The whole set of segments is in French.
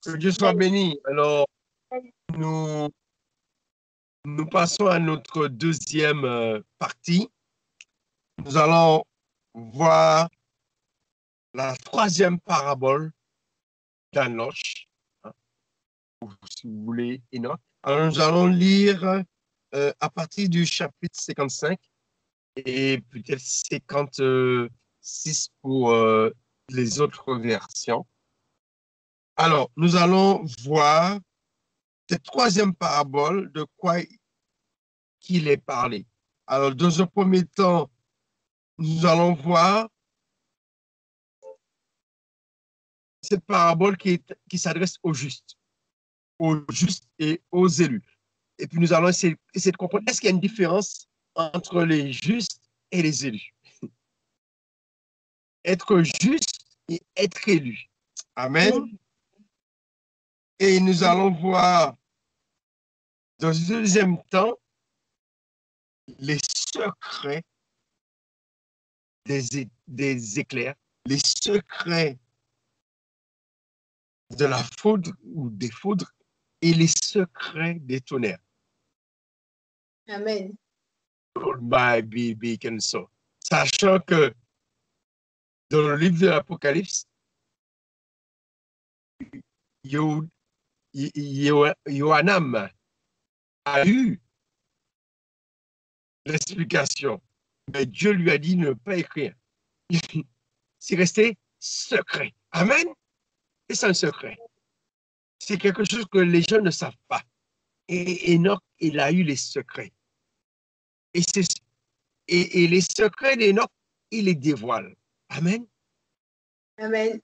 Que Dieu soit béni. Alors, nous passons à notre deuxième partie. Nous allons voir la troisième parabole d'Enoch, hein, si vous voulez, Enoch. Alors, nous allons lire à partir du chapitre 55 et peut-être 56 pour les autres versions. Alors, nous allons voir cette troisième parabole, de quoi qu'il est parlé. Alors, dans un premier temps, nous allons voir cette parabole qui s'adresse aux justes et aux élus. Et puis, nous allons essayer de comprendre, est-ce qu'il y a une différence entre les justes et les élus? Être juste et être élu. Amen. Et nous allons voir, dans un deuxième temps, les secrets des éclairs, les secrets de la foudre ou des foudres et les secrets des tonnerres. Amen. Sachant que dans le livre de l'Apocalypse, Yohanan a eu l'explication, mais Dieu lui a dit de ne pas écrire. C'est resté secret. Amen. Et c'est un secret. C'est quelque chose que les gens ne savent pas. Et Enoch, il a eu les secrets. Et les secrets d'Enoch, il les dévoile. Amen. Amen. Je ne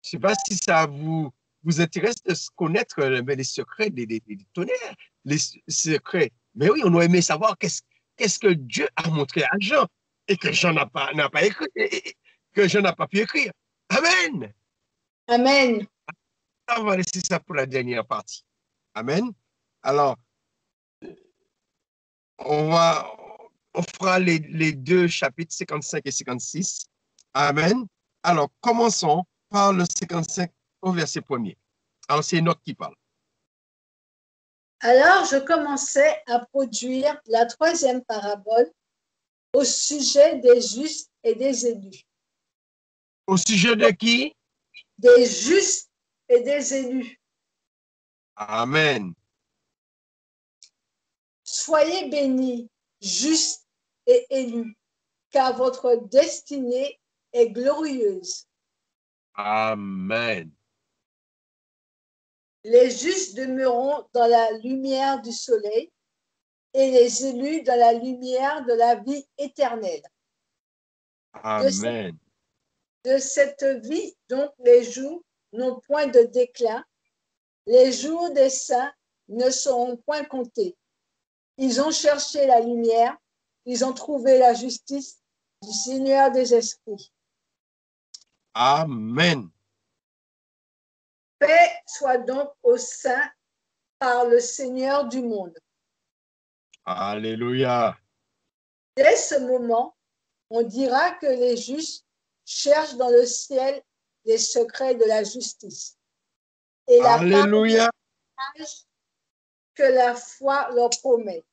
sais pas si ça vous intéresse de connaître les secrets des tonnerres, les secrets. Mais oui, on aurait aimé savoir qu'est-ce que Dieu a montré à Jean et que Jean n'a pas écrit, que Jean n'a pas pu écrire. Amen. Amen. On va laisser ça pour la dernière partie. Amen. Alors, on fera les deux chapitres 55 et 56. Amen. Alors, commençons par le 55 au verset 1er. Alors, c'est Enoch qui parle. Alors je commençai à produire la troisième parabole au sujet des justes et des élus. Au sujet de qui? Des justes et des élus. Amen. Soyez bénis, justes et élus, car votre destinée est glorieuse. Amen. Les justes demeureront dans la lumière du soleil et les élus dans la lumière de la vie éternelle. Amen. De cette vie, donc, les jours n'ont point de déclin, les jours des saints ne seront point comptés. Ils ont cherché la lumière, ils ont trouvé la justice du Seigneur des esprits. Amen. Paix soit donc aux saints par le Seigneur du monde. Alléluia. Dès ce moment, on dira que les justes cherchent dans le ciel les secrets de la justice. Et la Alléluia. page que la foi leur promet.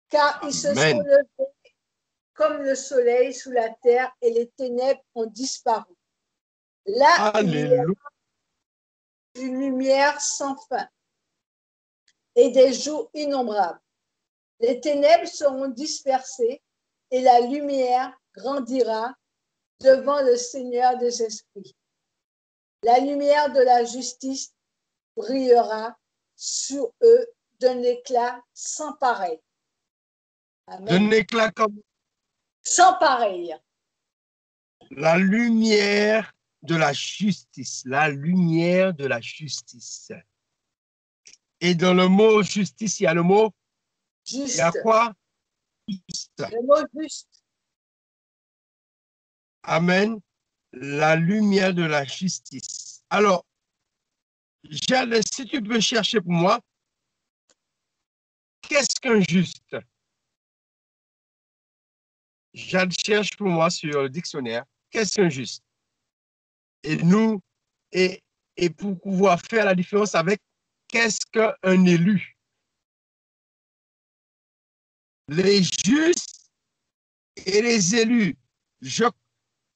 Car ils se sont levés comme le soleil sous la terre et les ténèbres ont disparu. Là, Alléluia. il y a une lumière sans fin et des jours innombrables. Les ténèbres seront dispersées et la lumière grandira devant le Seigneur des esprits. La lumière de la justice brillera sur eux d'un éclat sans pareil. Amen. D'un éclat comme sans pareil. La lumière de la justice. La lumière de la justice. Et dans le mot justice, il y a le mot juste. Il y a quoi? Juste. Le mot juste. Amen. La lumière de la justice. Alors, Jade, si tu peux chercher pour moi, qu'est-ce qu'un juste? Jade cherche pour moi sur le dictionnaire, qu'est-ce qu'un juste? Et et pour pouvoir faire la différence avec qu'est-ce qu'un élu. Les justes et les élus.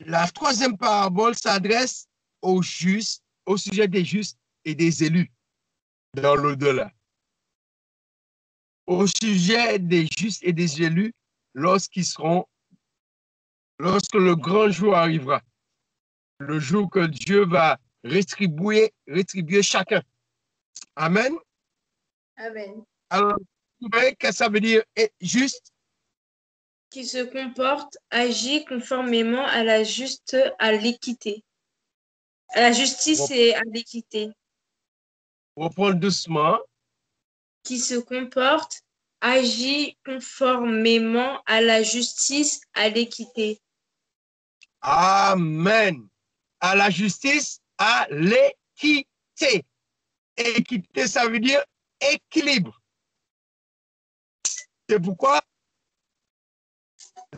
La troisième parabole s'adresse aux justes, au sujet des justes et des élus dans l'au-delà. Au sujet des justes et des élus lorsque le grand jour arrivera, le jour que Dieu va rétribuer chacun. Amen. Amen. Alors, vous voyez que ça veut dire juste? Qui se comporte, agit conformément à la l'équité. À la justice et à l'équité. Reprendre doucement. Qui se comporte, agit conformément à la justice, à l'équité. Amen. À la justice, à l'équité. Équité, ça veut dire équilibre. C'est pourquoi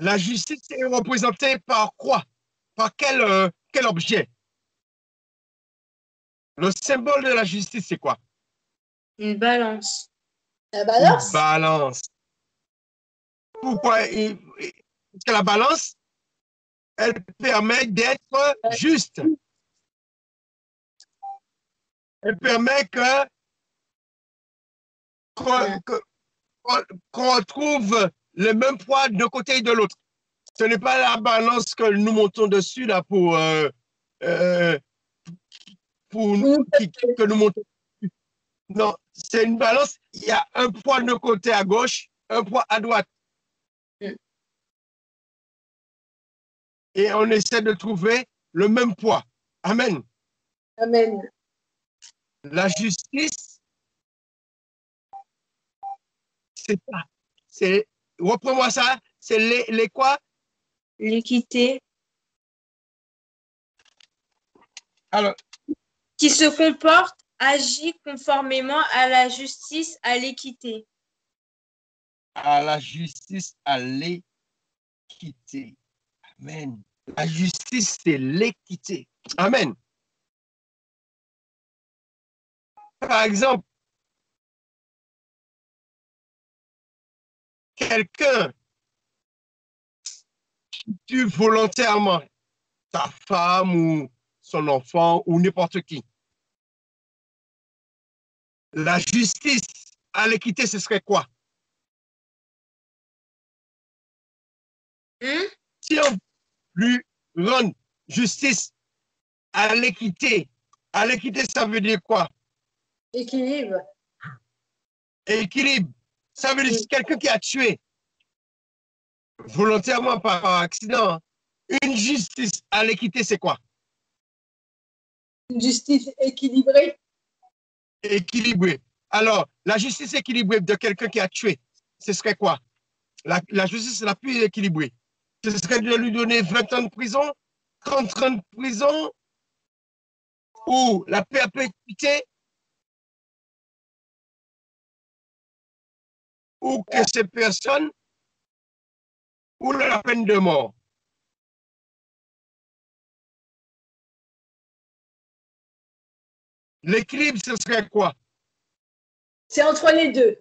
la justice est représentée par quoi? Par quel objet? Le symbole de la justice, c'est quoi? Une balance. La balance? Une balance. Pourquoi? Parce que la balance, elle permet d'être juste. Elle permet qu'on trouve le même poids d'un côté et de l'autre. Ce n'est pas la balance que nous montons dessus là que nous montons. Non, c'est une balance. Il y a un poids de côté à gauche, un poids à droite. Et on essaie de trouver le même poids. Amen. Amen. La justice, c'est ça. Reprends-moi ça. C'est les quoi? L'équité. Alors. Qui se comporte, agit conformément à la justice, à l'équité. À la justice, à l'équité. Amen. La justice, c'est l'équité. Amen. Par exemple, quelqu'un qui tue volontairement sa femme ou son enfant ou n'importe qui. La justice à l'équité, ce serait quoi? Si on lui rend justice à l'équité, ça veut dire quoi? Équilibre. Équilibre. Ça veut dire quelqu'un qui a tué volontairement par accident. Une justice à l'équité, c'est quoi? Une justice équilibrée. Équilibrée. Alors, la justice équilibrée de quelqu'un qui a tué, ce serait quoi? La justice la plus équilibrée. Ce serait de lui donner 20 ans de prison, 30 ans de prison ou la perpétuité ou que ces personnes ou la peine de mort. L'équilibre, ce serait quoi? C'est entre les deux.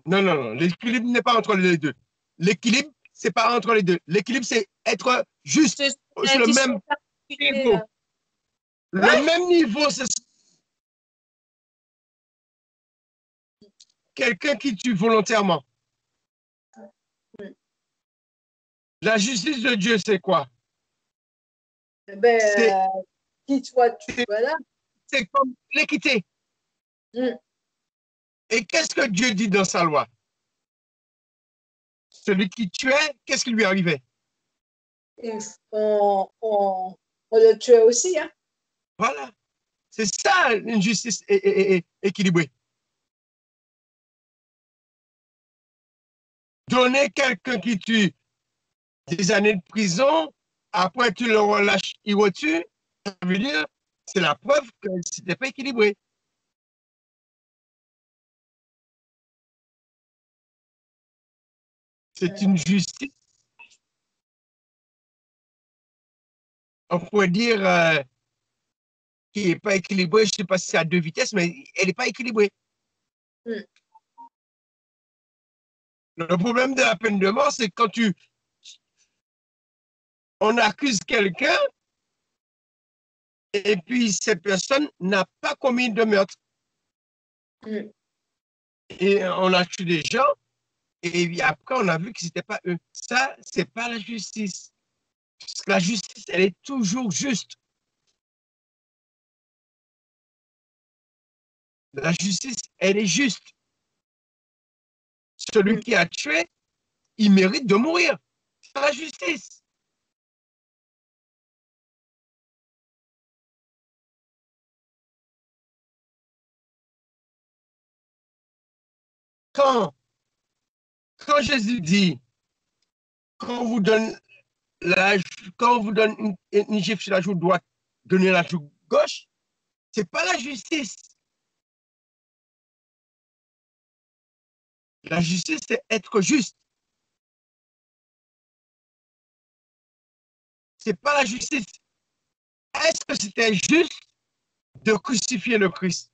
Non, non, non. L'équilibre n'est pas entre les deux. L'équilibre, c'est pas entre les deux. L'équilibre, c'est être juste sur le même niveau. Le même niveau, c'est quelqu'un qui tue volontairement. La justice de Dieu, c'est quoi? Qui toi, tu voilà. C'est comme l'équité. Et qu'est-ce que Dieu dit dans sa loi? Celui qui tuait, qu'est-ce qui lui arrivait? On le tuait aussi. Hein? Voilà. C'est ça, une justice équilibrée. Donner quelqu'un qui tue des années de prison, après tu le relâches, il retue, ça veut dire, c'est la preuve que c'était pas équilibré. C'est une justice, on pourrait dire, qui n'est pas équilibrée. Je ne sais pas si c'est à 2 vitesses, mais elle n'est pas équilibrée. Mm. Le problème de la peine de mort, c'est quand on accuse quelqu'un et puis cette personne n'a pas commis de meurtre. Mm. Et on a tué des gens et après on a vu que ce n'était pas eux. Ça, ce n'est pas la justice. Parce que la justice, elle est toujours juste. La justice, elle est juste. Celui Mm. qui a tué, il mérite de mourir. C'est la justice. Quand, quand Jésus dit, quand on vous donne, quand on vous donne une gifle sur la joue droite, donnez la joue gauche, ce n'est pas la justice. La justice, c'est être juste. Ce n'est pas la justice. Est-ce que c'était juste de crucifier le Christ?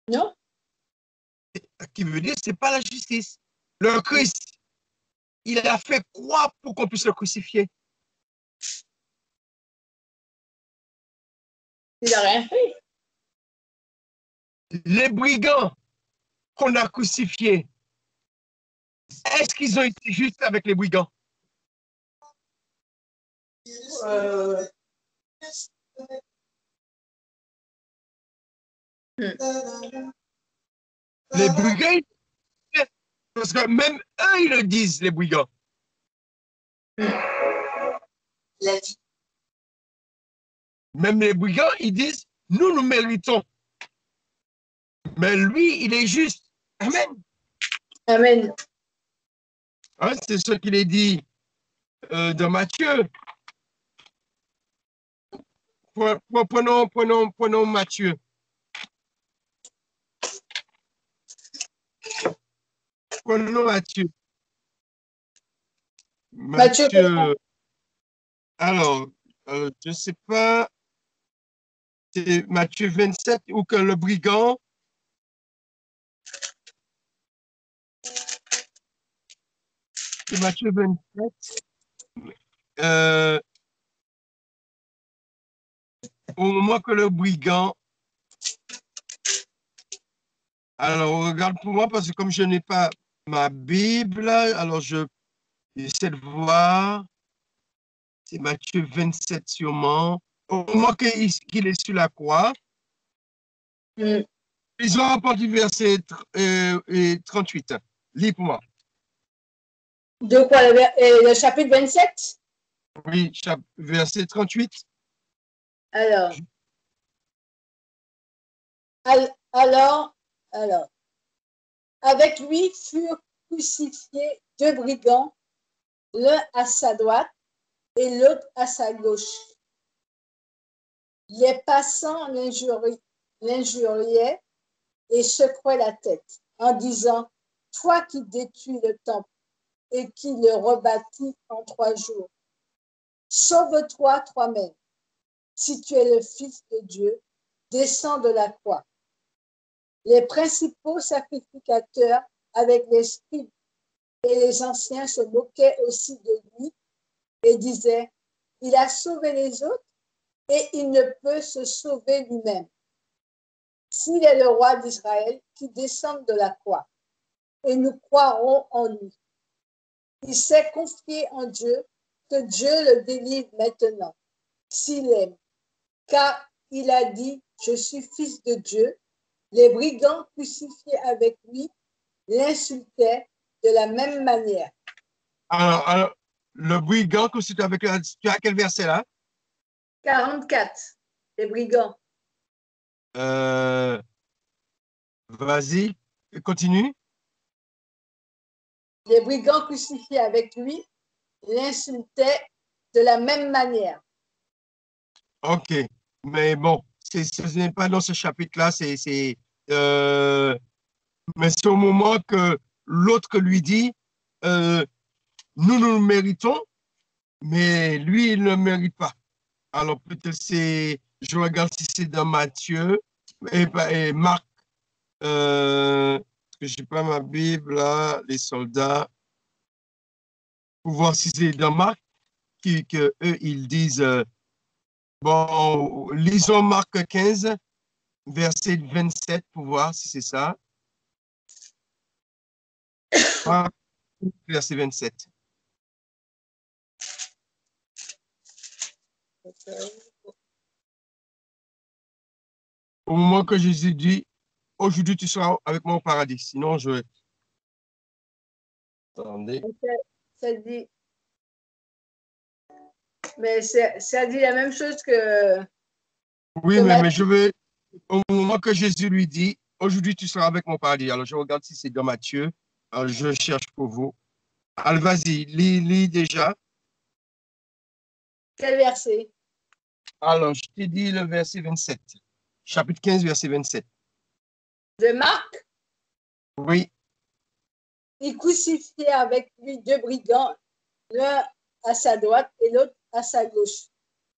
Non? Qui veut dire, ce n'est pas la justice. Le Christ, il a fait quoi pour qu'on puisse le crucifier? Il n'a rien fait. Les brigands qu'on a crucifiés, est-ce qu'ils ont été justes avec les brigands? Mm. Les brigands, parce que même eux, ils le disent, les brigands. La vie. Même les brigands, ils disent, nous méritons. Mais lui, il est juste. Amen. Amen. Hein, c'est ce qu'il est dit dans Matthieu. Prenons Matthieu. Prenons Matthieu. Matthieu. Alors, je ne sais pas, c'est Matthieu 27 ou que le brigand. C'est Matthieu 27. Au moment que le brigand. Alors, regarde pour moi, parce que comme je n'ai pas ma Bible, alors je essaie de voir. C'est Matthieu 27 sûrement. Au moment qu'il est sur la croix, Mm. ils ont apporté verset 38. Lis pour moi. De quoi? Le chapitre 27? Oui, verset 38. Alors, avec lui furent crucifiés 2 brigands, l'un à sa droite et l'autre à sa gauche. Les passants l'injuriaient et secouaient la tête en disant, toi qui détruis le temple et qui le rebâtis en 3 jours, sauve-toi toi-même. Si tu es le Fils de Dieu, descends de la croix. Les principaux sacrificateurs avec les scribes et les anciens se moquaient aussi de lui et disaient, il a sauvé les autres et il ne peut se sauver lui-même. S'il est le roi d'Israël qui descend de la croix, et nous croirons en lui. Il s'est confié en Dieu, que Dieu le délivre maintenant, s'il aime, car il a dit, je suis fils de Dieu. Les brigands crucifiés avec lui l'insultaient de la même manière. Alors le brigand crucifié avec tu as quel verset là? 44, les brigands. Vas-y, continue. Les brigands crucifiés avec lui l'insultaient de la même manière. OK, mais bon, ce n'est pas dans ce chapitre-là, mais c'est au moment que l'autre lui dit, nous méritons, mais lui, il ne mérite pas. Alors, peut-être je regarde si c'est dans Matthieu et Marc. Je n'ai pas ma Bible là, les soldats, pour voir si c'est dans Marc que eux, ils disent, bon, lisons Marc 15, verset 27 pour voir si c'est ça. Marc, verset 27. Au moment que Jésus dit, aujourd'hui tu seras avec moi au paradis. Sinon, je... Attendez. Ça dit, mais ça dit la même chose que Oui, mais Matthieu. je veux, au moment que Jésus lui dit, aujourd'hui tu seras avec mon paradis. Alors, je regarde si c'est dans Matthieu. Alors, je cherche pour vous. Alors, vas-y, lis déjà. Quel verset? Alors, je t'ai dit le verset 27. Chapitre 15, verset 27. De Marc, Oui, il crucifiait avec lui deux brigands, l'un à sa droite et l'autre à sa gauche.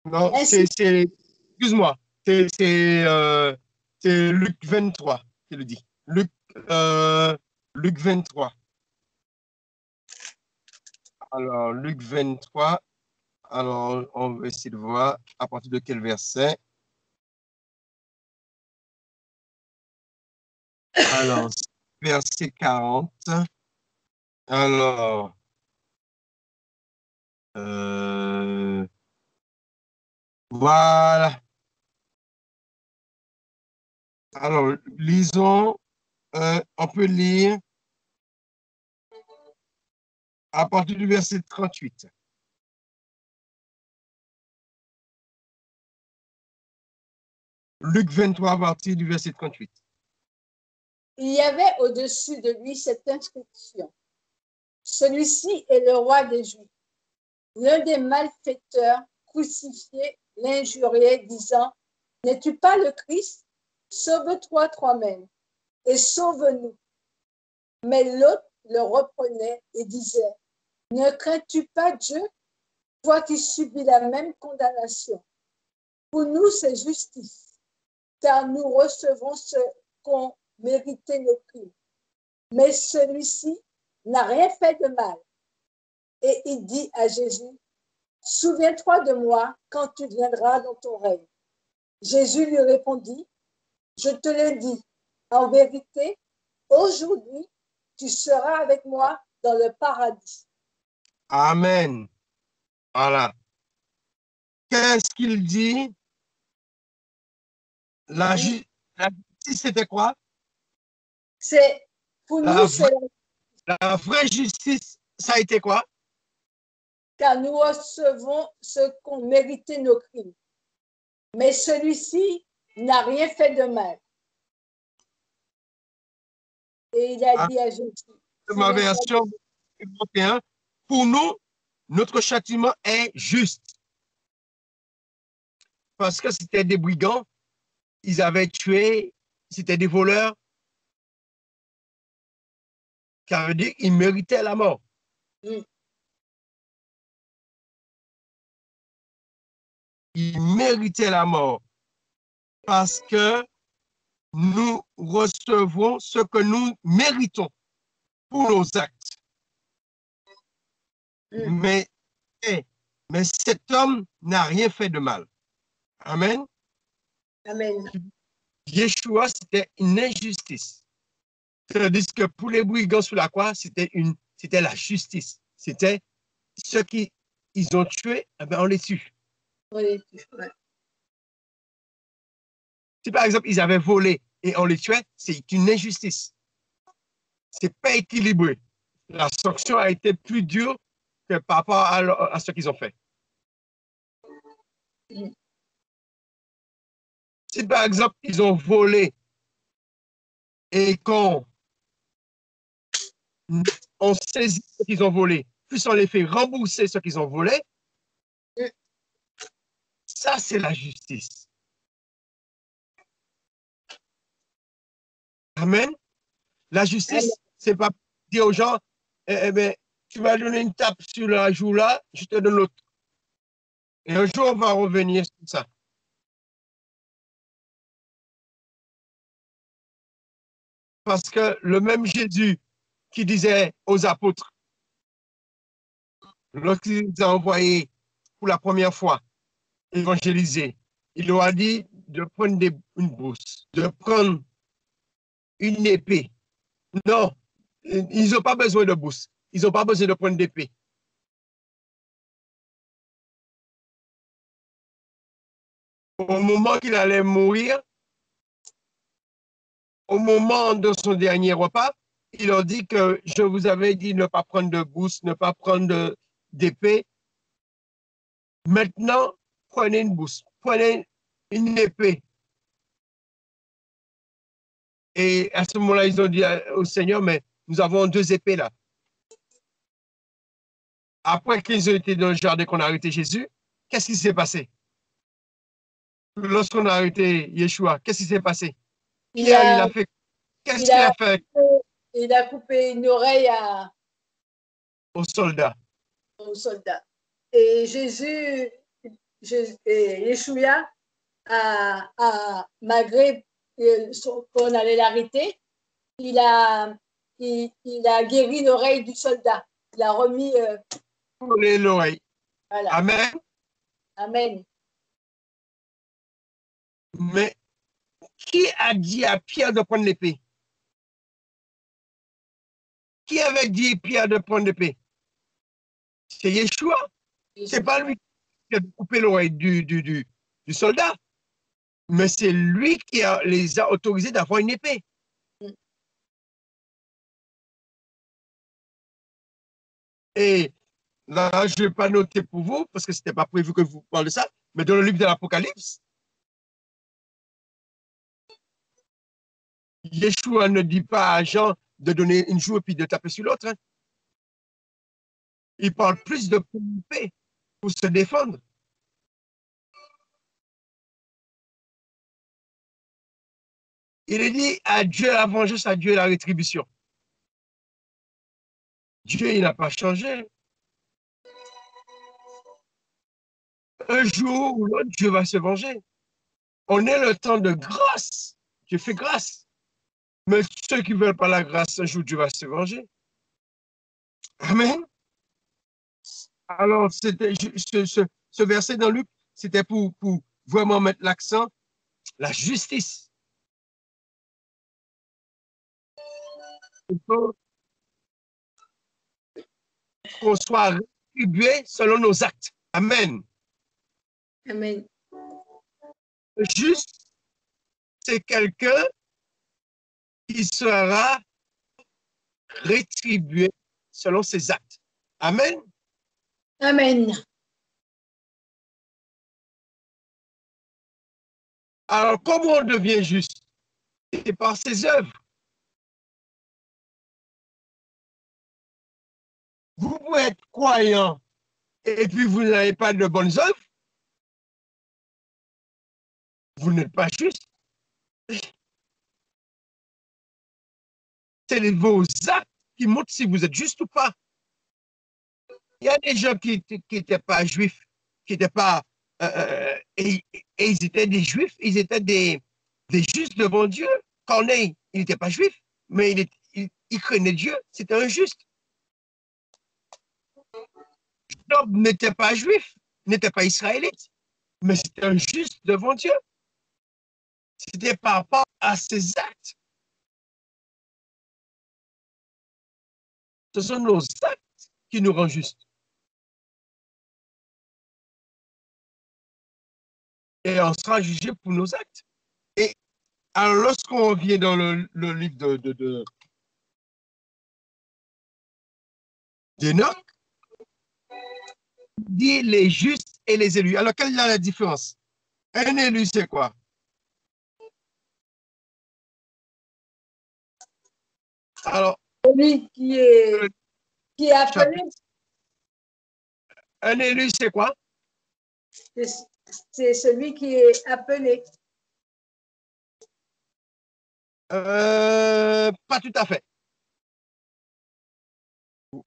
non, Ainsi, excuse-moi, c'est Luc 23 qui le dit. Luc 23. Alors, Luc 23. Alors, on va essayer de voir à partir de quel verset. Alors, verset 40. Alors, voilà. Alors, lisons. On peut lire à partir du verset 38. Luc 23 à partir du verset 38. il y avait au-dessus de lui cette inscription. Celui-ci est le roi des Juifs. L'un des malfaiteurs crucifiés l'injuriait, disant, n'es-tu pas le Christ? Sauve-toi toi-même et sauve-nous. Mais l'autre le reprenait et disait, ne crains-tu pas Dieu, toi qui subis la même condamnation? Pour nous, c'est justice, car nous recevons ce qu'ont mérité nos crimes. Mais celui-ci n'a rien fait de mal. Et il dit à Jésus, souviens-toi de moi quand tu viendras dans ton règne. Jésus lui répondit, je te le dis, en vérité, aujourd'hui, tu seras avec moi dans le paradis. Amen. Voilà. Qu'est-ce qu'il dit? La justice, c'était quoi? C'est, pour nous, c'est La vraie justice, ça a été quoi? car nous recevons ce qu'ont mérité nos crimes. Mais celui-ci n'a rien fait de mal. Et il a dit à Jésus, Ma version 21, pour nous, notre châtiment est juste. Parce que c'était des brigands, ils avaient tué, c'était des voleurs, ça veut dire qu'ils méritaient la mort. Ils méritaient la mort parce que nous recevons ce que nous méritons pour nos actes. Mais cet homme n'a rien fait de mal. Amen. Amen. Yeshua, c'était une injustice. Tandis que pour les brigands sous la croix, c'était la justice. C'était ceux qui ils ont tué, eh bien, on les tue. On les tue, ouais. Si par exemple ils avaient volé et on les tuait, c'est une injustice. C'est pas équilibré. La sanction a été plus dure que par rapport à ce qu'ils ont fait. Si par exemple ils ont volé et qu'on saisit ce qu'ils ont volé, puis on les fait rembourser ce qu'ils ont volé, ça c'est la justice. Amen. La justice, c'est pas dire aux gens, eh ben, tu m'as donné une tape sur la joue là, je te donne l'autre. Et un jour, on va revenir sur ça. Parce que le même Jésus qui disait aux apôtres, lorsqu'il les a envoyés pour la première fois évangéliser, il leur a dit de prendre une bourse, de prendre une épée. Non, ils n'ont pas besoin de bourse. Ils n'ont pas besoin de prendre d'épée. Au moment qu'il allait mourir, au moment de son dernier repas, il leur dit que je vous avais dit ne pas prendre de bourse, ne pas prendre d'épée. Maintenant, prenez une bourse, prenez une épée. Et à ce moment-là, ils ont dit au Seigneur, mais nous avons 2 épées là. Après qu'ils ont été dans le jardin, qu'on a arrêté Jésus, qu'est-ce qui s'est passé? Lorsqu'on a arrêté Yeshua, qu'est-ce qui s'est passé? Il a, fait? Qu'est-ce il qu'il a, a fait il a coupé une oreille aux soldats? aux soldats. Et Jésus, et Yeshua, malgré qu'on allait l'arrêter, il a guéri l'oreille du soldat. Il a remis. L'oreille. Voilà. Amen. Amen. Mais qui a dit à Pierre de prendre l'épée? Qui avait dit à Pierre de prendre l'épée? C'est Yeshua. C'est pas lui qui a coupé l'oreille du soldat, mais c'est lui qui les a autorisés d'avoir une épée. Et là, je ne vais pas noter pour vous, parce que ce n'était pas prévu que vous parliez de ça, mais dans le livre de l'Apocalypse, Yeshua ne dit pas à Jean de donner une joue et puis de taper sur l'autre. Hein. Il parle plus de paix pour se défendre. Il est dit à Dieu la vengeance, à Dieu la rétribution. Dieu, il n'a pas changé. Un jour ou l'autre, Dieu va se venger. On est le temps de grâce. Dieu fait grâce. Mais ceux qui ne veulent pas la grâce, un jour, Dieu va se venger. Amen. Alors, c'était ce verset dans Luc, c'était pour vraiment mettre l'accent, la justice. Il faut qu'on soit rétribué selon nos actes. Amen. Amen. Juste, c'est quelqu'un qui sera rétribué selon ses actes. Amen. Amen. Alors, comment on devient juste? C'est par ses œuvres. Vous pouvez être croyant et puis vous n'avez pas de bonnes œuvres. Vous n'êtes pas juste. C'est vos actes qui montrent si vous êtes juste ou pas. Il y a des gens qui n'étaient pas juifs, qui n'étaient pas. Et ils étaient des juifs, ils étaient des justes devant Dieu. Corneille, il n'était pas juif, mais il craignait Dieu, c'était un juste. Job n'était pas juif, n'était pas israélite, mais c'était un juste devant Dieu. C'était par rapport à ses actes. Ce sont nos actes qui nous rendent justes. Et on sera jugé pour nos actes. Et alors, lorsqu'on vient dans le livre d'Enoch, il dit les justes et les élus. Alors, quelle est la différence? Un élu, c'est quoi? Alors, Celui qui est appelé. Un élu, c'est quoi? C'est celui qui est appelé. Pas tout à fait.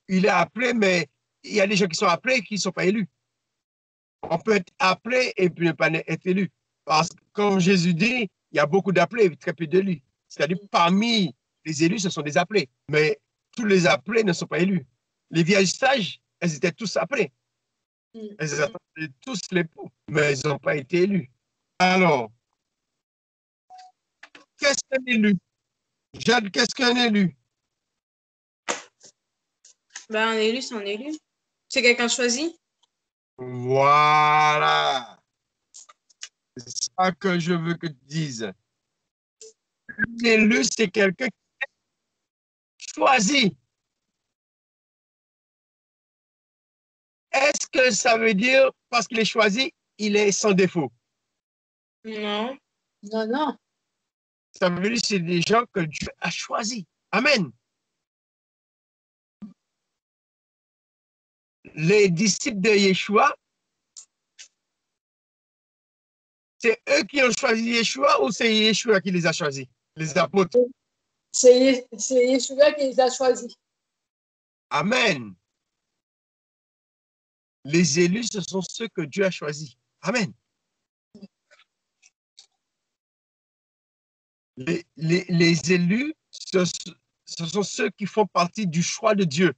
Il est appelé, mais il y a des gens qui sont appelés et qui ne sont pas élus. On peut être appelé et puis ne pas être élu. Parce que, comme Jésus dit, il y a beaucoup d'appelés et très peu d'élus. C'est-à-dire, parmi les élus, ce sont des appelés. Mais tous les appelés ne sont pas élus. Les vierges sages, elles étaient tous appelées. Elles attendaient tous l'époux, mais elles n'ont pas été élues. Alors, qu'est-ce qu'un élu? Jade, qu'est-ce qu'un élu? Ben, un élu, c'est un élu. C'est quelqu'un choisi. Voilà. C'est ça que je veux que tu dises. Un élu, c'est quelqu'un qui est choisi. Est-ce que ça veut dire, parce qu'il est choisi, il est sans défaut? Non. Non, non. Ça veut dire que c'est des gens que Dieu a choisis. Amen. Les disciples de Yeshua, c'est eux qui ont choisi Yeshua ou c'est Yeshua qui les a choisis? Les apôtres. C'est Yeshua qui les a choisis. Amen. Les élus, ce sont ceux que Dieu a choisis. Amen. Les élus, ce sont ceux qui font partie du choix de Dieu.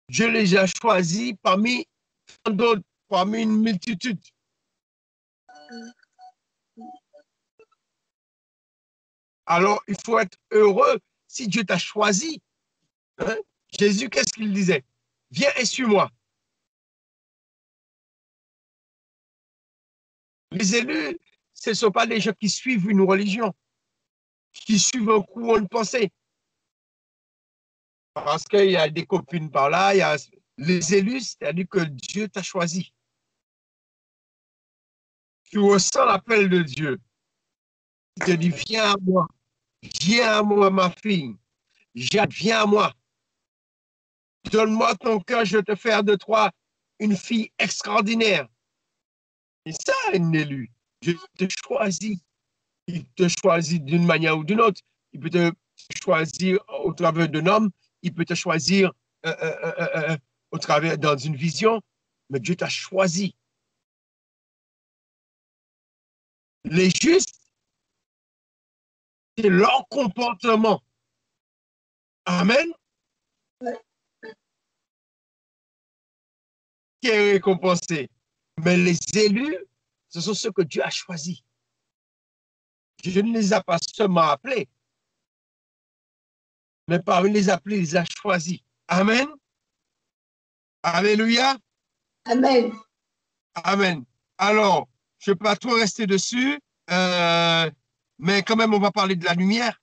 Dieu les a choisis parmi tant d'autres, parmi une multitude. Alors, il faut être heureux si Dieu t'a choisi. Hein? Jésus, qu'est-ce qu'il disait? Viens et suis-moi. Les élus, ce ne sont pas des gens qui suivent une religion, qui suivent un courant de pensée. Parce qu'il y a des copines par là, il y a les élus, c'est-à-dire que Dieu t'a choisi. Tu ressens l'appel de Dieu. Il te dit, viens à moi, ma fille. Jade, viens à moi. Donne-moi ton cœur, je vais te faire de toi une fille extraordinaire. Et ça, un élu. Dieu te choisit. Il te choisit d'une manière ou d'une autre. Il peut te choisir au travers d'un homme. Il peut te choisir au travers dans une vision. Mais Dieu t'a choisi. Les justes, c'est leur comportement. Amen. Qui est récompensé. Mais les élus, ce sont ceux que Dieu a choisis. Dieu ne les a pas seulement appelés, mais parmi les appelés, il les a choisis. Amen. Alléluia. Amen. Amen. Alors, je ne peux pas trop rester dessus, mais quand même, on va parler de la lumière.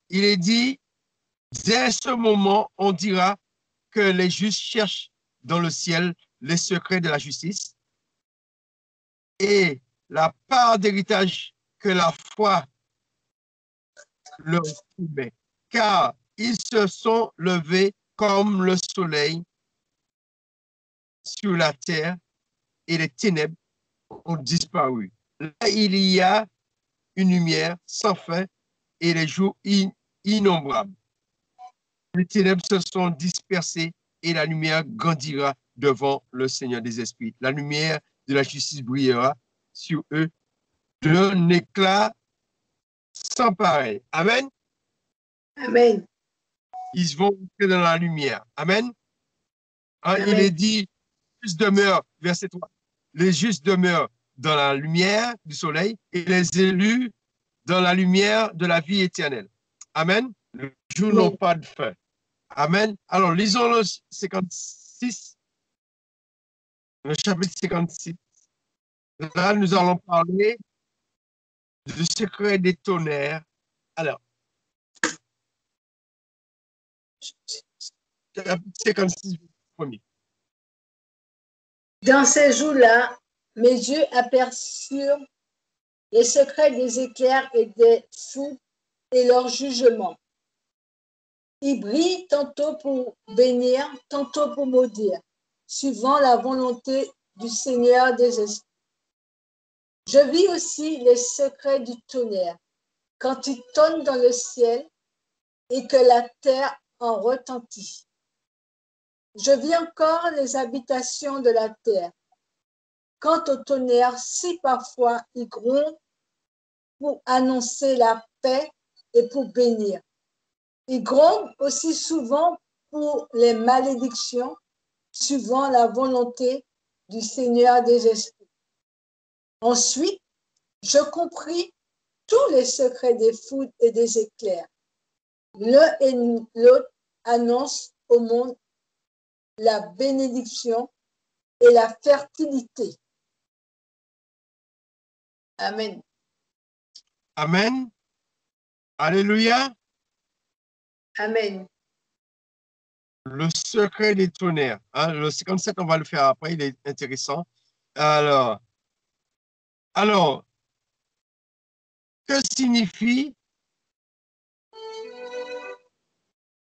Il est dit, dès ce moment, on dira que les justes cherchent dans le ciel les secrets de la justice et la part d'héritage que la foi leur promet, car ils se sont levés comme le soleil sur la terre et les ténèbres ont disparu. Là, il y a une lumière sans fin et les jours innombrables. Les ténèbres se sont dispersées et la lumière grandira devant le Seigneur des Esprits. La lumière de la justice brillera sur eux d'un éclat sans pareil. Amen. Amen. Ils vont entrer dans la lumière. Amen. Hein, Amen. il est dit, juste demeure, verset 3, les justes demeurent dans la lumière du soleil et les élus dans la lumière de la vie éternelle. Amen. Les jours n'ont pas de fin. Amen. Alors, lisons le 56, le chapitre 56. Là, nous allons parler du secret des tonnerres. Alors, chapitre 56, premier. Dans ces jours-là, mes yeux aperçurent les secrets des éclairs et des fous et leurs jugements. Ils brillent tantôt pour bénir, tantôt pour maudire, suivant la volonté du Seigneur des esprits. Je vis aussi les secrets du tonnerre, quand il tonne dans le ciel et que la terre en retentit. Je vis encore les habitations de la terre. Quant au tonnerre, si parfois il gronde pour annoncer la paix et pour bénir. Il gronde aussi souvent pour les malédictions, suivant la volonté du Seigneur des esprits. Ensuite, je compris tous les secrets des foudres et des éclairs. L'un et l'autre annoncent au monde la bénédiction et la fertilité. Amen. Amen. Alléluia. Amen. Le secret des tonnerres. Hein, le 57, on va le faire après, il est intéressant. Alors, que signifie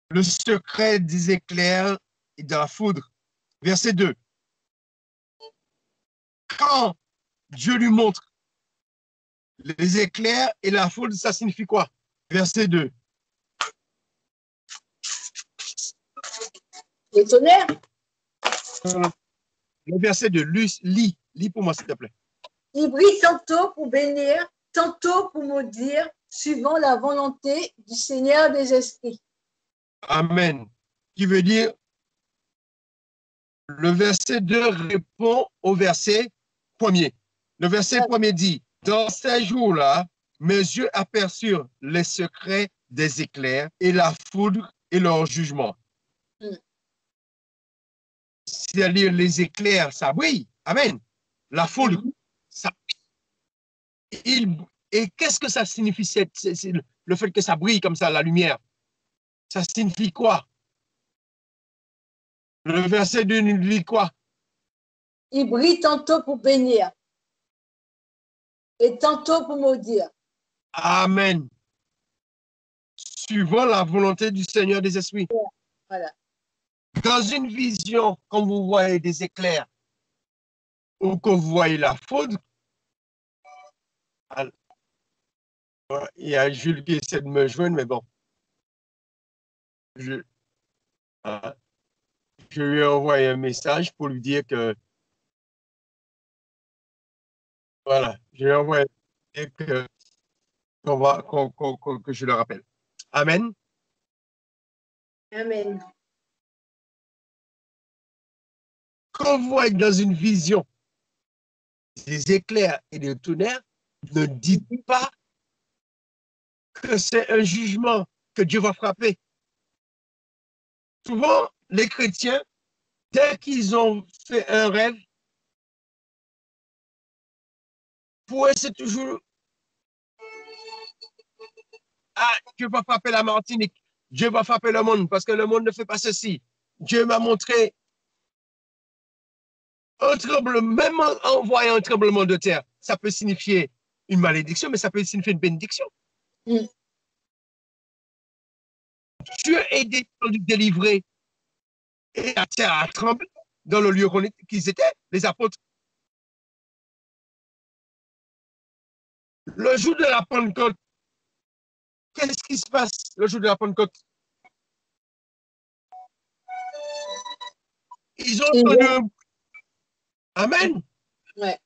le secret des éclairs et de la foudre? Verset 2. Quand Dieu lui montre les éclairs et la foudre, ça signifie quoi? Verset 2. Le tonnerre. Le verset 2. Lis pour moi, s'il te plaît. Il brille tantôt pour bénir, tantôt pour maudire, suivant la volonté du Seigneur des esprits. Amen. Qui veut dire, le verset 2 répond au verset 1er. Le verset 1er dit, dans ces jours-là, mes yeux aperçurent les secrets des éclairs et la foudre et leur jugement. C'est-à-dire, les éclairs, ça brille. Amen. La foudre, ça et qu'est-ce que ça signifie, le fait que ça brille comme ça, la lumière? Ça signifie quoi? Le verset 2 nous dit quoi? Il brille tantôt pour bénir et tantôt pour maudire. Amen. Suivant la volonté du Seigneur des esprits. Voilà. Dans une vision, quand vous voyez des éclairs ou que vous voyez la foudre, il y a Jules qui essaie de me joindre, mais bon. Je lui ai envoyé un message pour lui dire que voilà, je lui ai envoyé que je le rappelle. Amen. Amen. Quand vous voyez dans une vision des éclairs et des tonnerres, ne dites pas que c'est un jugement que Dieu va frapper. Souvent, les chrétiens, dès qu'ils ont fait un rêve, pour eux, c'est toujours ah, Dieu va frapper la Martinique, Dieu va frapper le monde parce que le monde ne fait pas ceci. Dieu m'a montré un tremblement, même en voyant un tremblement de terre, ça peut signifier une malédiction, mais ça peut signifier une bénédiction. Dieu est descendu délivrer et la terre a tremblé dans le lieu qu'ils étaient, les apôtres. Le jour de la Pentecôte, qu'est-ce qui se passe le jour de la Pentecôte? Ils ont entendu un bruit. Amen. Ouais.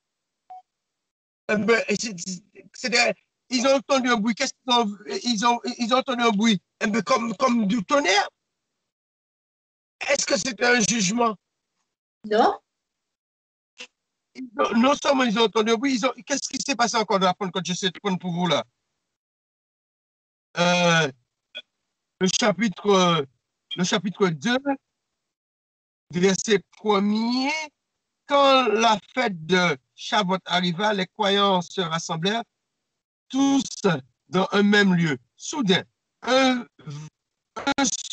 Ils ont entendu un bruit. Qu'est-ce qu'ils ont, ils ont entendu un bruit comme du tonnerre. Est-ce que c'était un jugement? Non. Non seulement ils ont entendu un bruit, qu'est-ce qui s'est passé encore dans la Pentecôte? Je sais prendre pour vous là. Le chapitre 2, verset 1er. Quand la fête de Shavuot arriva, les croyants se rassemblèrent tous dans un même lieu. Soudain, un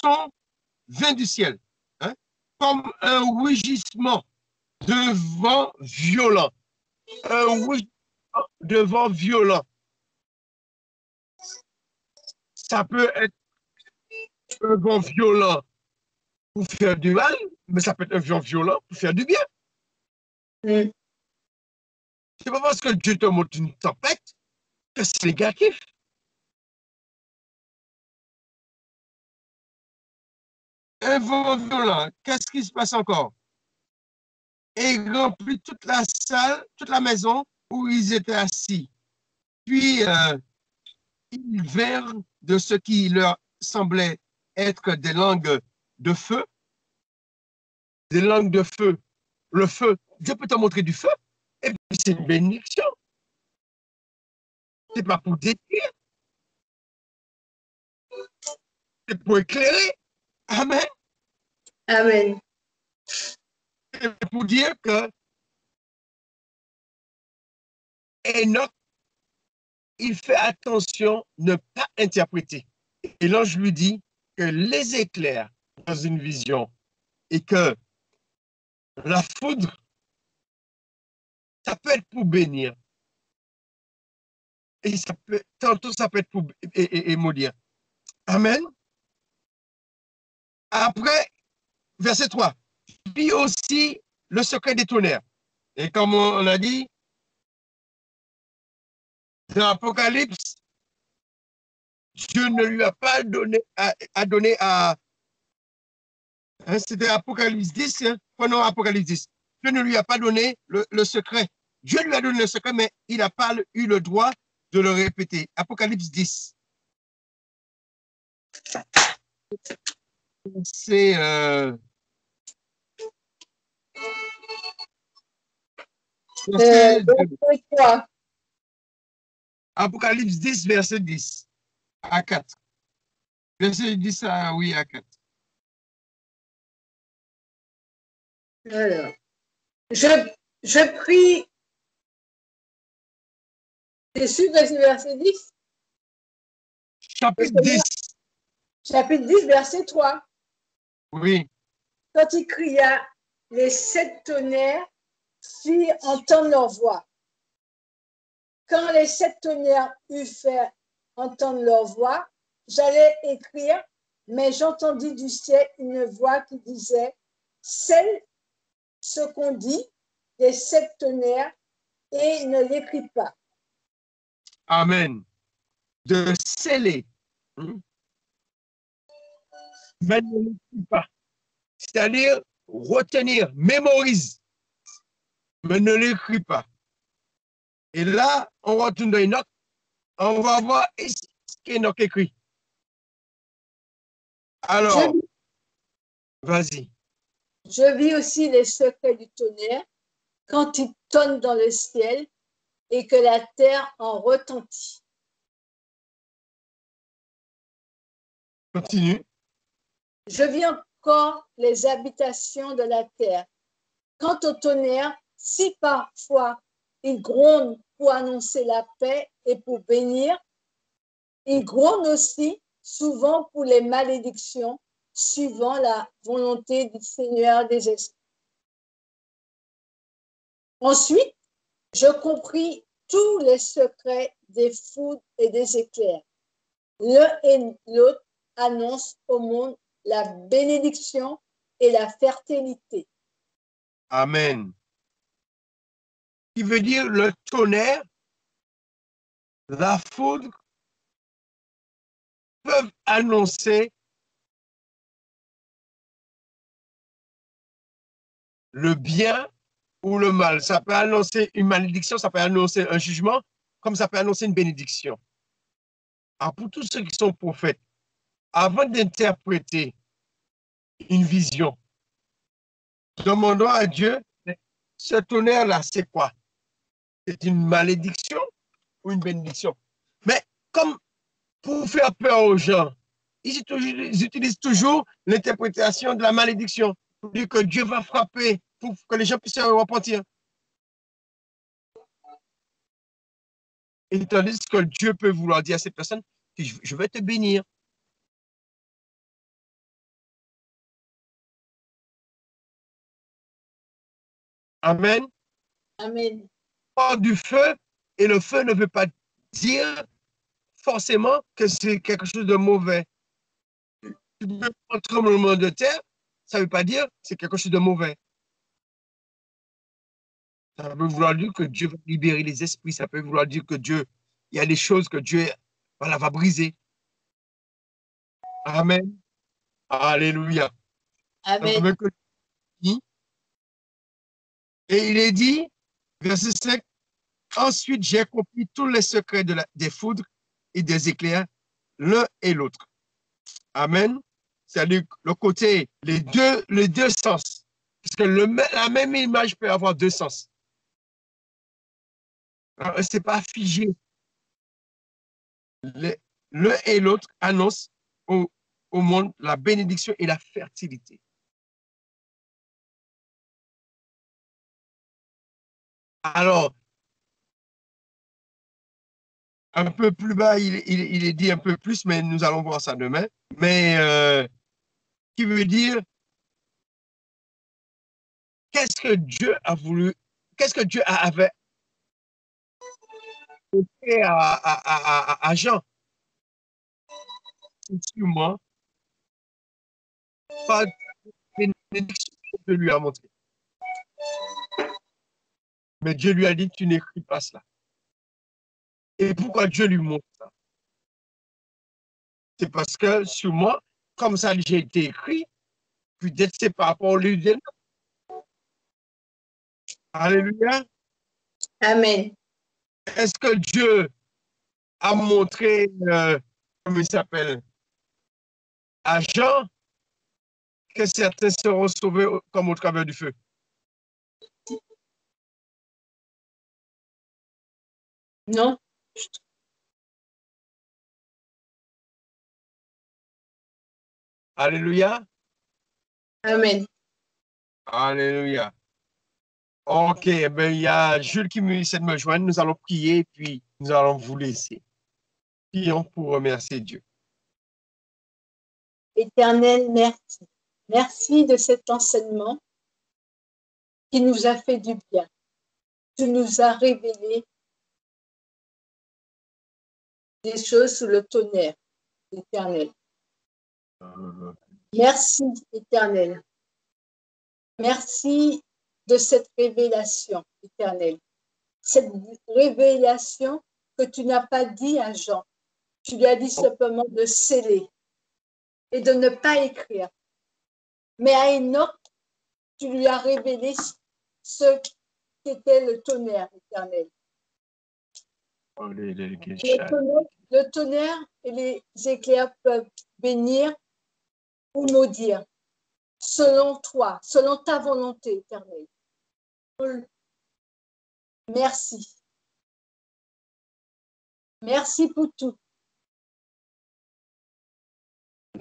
son vint du ciel, hein, comme un rugissement de vent violent. Un rugissement de vent violent. Ça peut être un vent violent pour faire du mal, mais ça peut être un vent violent pour faire du bien. C'est pas parce que Dieu te montre une tempête que c'est négatif. un vent violent. Qu'est-ce qui se passe encore? Et il remplit toute la salle, toute la maison où ils étaient assis. Puis, ils vinrent de ce qui leur semblait être des langues de feu. Des langues de feu. Le feu, Dieu peut te montrer du feu. Et puis, c'est une bénédiction. Ce n'est pas pour détruire, c'est pour éclairer. Amen. Amen. C'est pour dire que Enoch, il fait attention ne pas interpréter. Et l'ange lui dit que les éclairs dans une vision et que la foudre, ça peut être pour bénir. Et tantôt, ça peut être pour maudire. Amen. Après, verset 3. Puis aussi le secret des tonnerres. Et comme on a dit, dans l'Apocalypse, Dieu ne lui a pas donné à hein, c'était Apocalypse 10, hein? Prenons Apocalypse 10. Dieu ne lui a pas donné le secret. Dieu lui a donné le secret, mais il n'a pas eu le droit de le répéter. Apocalypse 10. C'est Apocalypse 10, verset 10 à 4. Verset 10 à, oui, à 4. Alors, je prie. C'est sûr que c'est verset 10? Chapitre 10. Chapitre 10, verset 3. Oui. Quand il cria, les 7 tonnerres firent entendre leur voix. Quand les 7 tonnerres eurent fait entendre leur voix, j'allais écrire, mais j'entendis du ciel une voix qui disait, scelle ce qu'on dit des 7 tonnerres et ne l'écris pas. Amen. De sceller. Mais ne l'écris pas. C'est-à-dire retenir, mémorise, mais ne l'écris pas. Et là, on retourne dans Enoch, on va voir ce qu'Enoch écrit. Alors, vas-y. Je vis aussi les secrets du tonnerre quand il tonne dans le ciel et que la terre en retentit. Continue. Je vis encore les habitations de la terre. Quant au tonnerre, si parfois il gronde pour annoncer la paix et pour bénir, il gronde aussi souvent pour les malédictions, suivant la volonté du Seigneur des esprits. Ensuite, je compris tous les secrets des foudres et des éclairs. L'un et l'autre annoncent au monde la bénédiction et la fertilité. Amen. Qui veut dire le tonnerre, la foudre peuvent annoncer le bien ou le mal. Ça peut annoncer une malédiction, ça peut annoncer un jugement, comme ça peut annoncer une bénédiction. Alors pour tous ceux qui sont prophètes, avant d'interpréter une vision, demandons à Dieu, ce tonnerre-là, c'est quoi? C'est une malédiction ou une bénédiction? Mais comme pour faire peur aux gens, ils utilisent toujours l'interprétation de la malédiction pour dire que Dieu va frapper, pour que les gens puissent se repentir. Et tandis que Dieu peut vouloir dire à cette personne que je vais te bénir. Amen. Amen. Du feu, et le feu ne veut pas dire forcément que c'est quelque chose de mauvais. Un tremblement de terre, ça ne veut pas dire que c'est quelque chose de mauvais. Ça veut vouloir dire que Dieu va libérer les esprits. Ça peut vouloir dire que Dieu, il y a des choses que Dieu va briser. Amen. Alléluia. Amen. avec lui. Et il est dit, verset 5, ensuite j'ai compris tous les secrets des foudres et des éclairs, l'un et l'autre. Amen. C'est-à-dire le côté, les deux sens. Parce que la même image peut avoir deux sens. Ce n'est pas figé. L'un et l'autre annoncent au monde la bénédiction et la fertilité. Alors, un peu plus bas, il est dit un peu plus, mais nous allons voir ça demain. Mais qui veut dire, qu'est-ce que Dieu a voulu, qu'est-ce que Dieu avait fait à Jean? Sûrement, pas de bénédiction que Dieu lui a montré. Mais Dieu lui a dit, tu n'écris pas cela. Et pourquoi Dieu lui montre ça? C'est parce que sûrement, comme ça j'ai été écrit, peut-être c'est par rapport au livre. Alléluia. Amen. Est-ce que Dieu a montré, comment il s'appelle, à Jean, que certains seront sauvés comme au travers du feu? Non. Alléluia. Amen. Alléluia. OK, ben, il y a Jules qui essaie de me joindre. Nous allons prier, puis nous allons vous laisser. Prions pour remercier Dieu. Éternel, merci. Merci de cet enseignement qui nous a fait du bien. Tu nous as révélé des choses sous le tonnerre, Éternel. Merci, Éternel. Merci de cette révélation, Éternel. Cette révélation que tu n'as pas dit à Jean. Tu lui as dit simplement de sceller et de ne pas écrire. Mais à Enoch, tu lui as révélé ce qu'était le tonnerre, Éternel. Le tonnerre et les éclairs peuvent bénir ou maudire, selon toi, selon ta volonté, Éternel. Merci. Merci pour tout.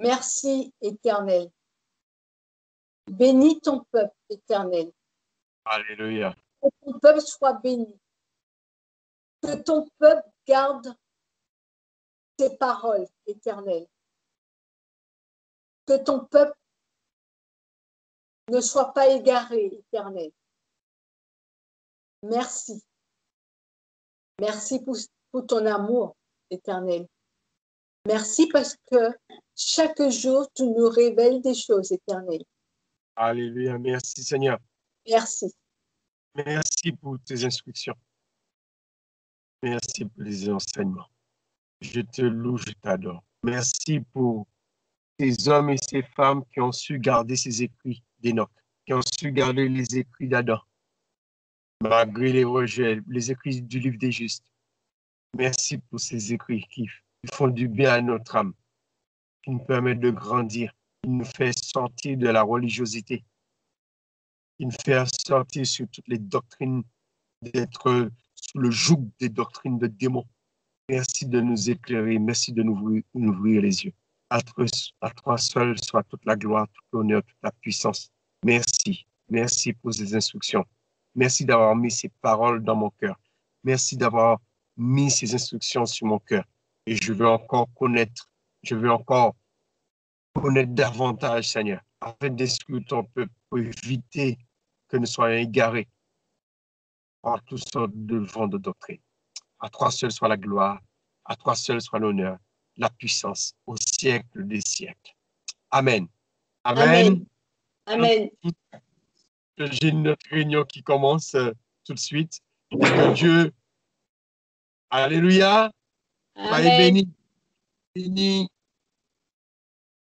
Merci, Éternel. Bénis ton peuple, Éternel. Alléluia. Que ton peuple soit béni. Que ton peuple garde tes paroles, Éternel. Que ton peuple ne soit pas égaré, Éternel. Merci. Merci pour ton amour, Éternel. Merci parce que chaque jour, tu nous révèles des choses, Éternel. Alléluia. Merci, Seigneur. Merci. Merci pour tes instructions. Merci pour les enseignements. Je te loue, je t'adore. Merci pour ces hommes et ces femmes qui ont su garder ces écrits d'Enoch, qui ont su garder les écrits d'Adam, malgré les rejets, les écrits du livre des justes. Merci pour ces écrits qui font du bien à notre âme, qui nous permettent de grandir, qui nous fait sortir de la religiosité, qui nous fait sortir sur toutes les doctrines, d'être sous le joug des doctrines de démons. Merci de nous éclairer, merci de nous ouvrir les yeux. À toi seul soit toute la gloire, tout l'honneur, toute la puissance. Merci, merci pour ces instructions. Merci d'avoir mis ces paroles dans mon cœur. Merci d'avoir mis ces instructions sur mon cœur. Et je veux encore connaître davantage, Seigneur, afin d'instruire ton peuple pour éviter que nous soyons égarés par toutes sortes de vents de doctrine. À toi seul soit la gloire, à toi seul soit l'honneur, la puissance au siècle des siècles. Amen. Amen. Amen. J'ai notre réunion qui commence tout de suite. Que Dieu, alléluia, soyez bénis. Bénis.